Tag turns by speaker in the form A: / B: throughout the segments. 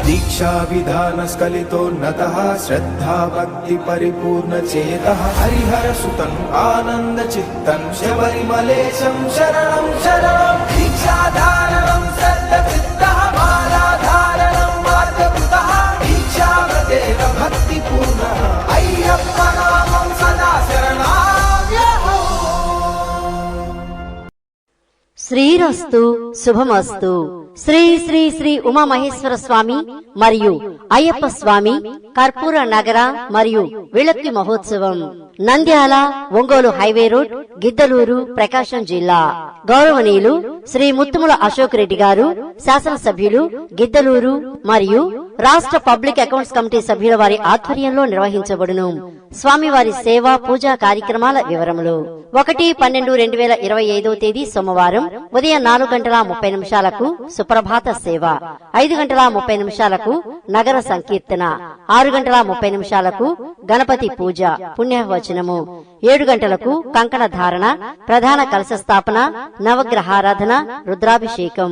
A: दीक्षा विधान स्खलितोन्नतः श्रद्धा भक्ति परिपूर्ण चेतः हरिहर सुतम् आनंद चित्तम् शबरिमलेशं शरणं शरणं दीक्षा धारणं श्रद्धचित्तः माला धारणं मार्गकृतः दीक्षा व्रतेन भक्ति पूर्णः अय्यप्प नामं सदा शरणाम्यहो।
B: శ్రీరస్తు శుభమస్తు. శ్రీ శ్రీ శ్రీ ఉమామహేశ్వర స్వామి మరియు అయ్యప్ప స్వామి కర్పూర నగర మరియు విళక్కి మహోత్సవం నంద్యాల ఒంగోలు హైవే రోడ్, గిద్దలూరు, ప్రకాశం జిల్లా. గౌరవనీయులు శ్రీ ముత్తుముల అశోక్ రెడ్డి గారు, శాసనసభ్యులు, గిద్దలూరు మరియు రాష్ట్ర పబ్లిక్ అకౌంట్స్ కమిటీ సభ్యుల వారి ఆధ్వర్యంలో నిర్వహించబడును స్వామివారి సేవా పూజా కార్యక్రమాల వివరములు. 1-12-2025 తేదీ సోమవారం ఉదయం 4:30 సుప్రభాత సేవ, 5:30 నగర సంకీర్తన, 6:30 గణపతి పూజ పుణ్యవచనము, 7 కంకణ ధారణ, ప్రధాన కలశ స్థాపన, నవగ్రహారాధన, రుద్రాభిషేకం.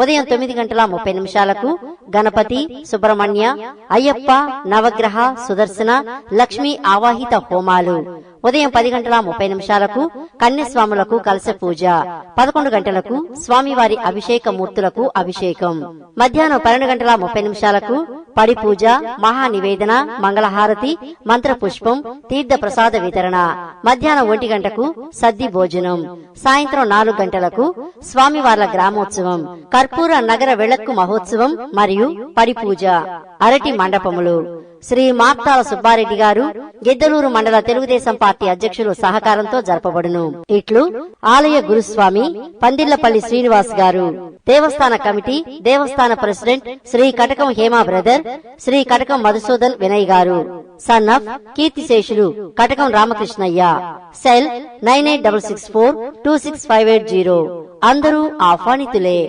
B: ఉదయం 9:30 గణపతి, సుబ్రహ్మణ్య, అయ్యప్ప, నవగ్రహ, సుదర్శన, లక్ష్మీ ఆవాహిత హోమాలు. ఉదయం 10:30 కన్యస్వాములకు కలశ పూజ, 11 స్వామివారి అభిషేక మూర్తులకు అభిషేకం. మధ్యాహ్నం 12:30 పడి పూజ, మహానివేదన, మంగళహారతి, మంత్రపుష్పం, తీర్థ ప్రసాద వితరణ. మధ్యాహ్నం 1 సద్ది భోజనం. సాయంత్రం 4 స్వామివార్ల గ్రామోత్సవం, కర్పూర నగర వెళక్కు మహోత్సవం మరియు పడి పూజ. అరటి మండపములు. శ్రీ మార్తాల సుబ్బారెడ్డి గారు, గిద్దలూరు మండల తెలుగుదేశం పార్టీ అధ్యక్షులు సహకారంతో జరపబడును. ఇట్లు ఆలయ గురుస్వామి పందిళ్లపల్లి శ్రీనివాస్ గారు. దేవస్థాన కమిటీ, దేవస్థాన ప్రెసిడెంట్ శ్రీ కటకం హేమా బ్రదర్, శ్రీ కటకం మధుసూదన్ వినయ్ గారు. సన్ ఆఫ్ కీర్తిశేషులు కటకం రామకృష్ణయ్య. సెల్ 9866426580. అందరూ ఆహ్వానితులే.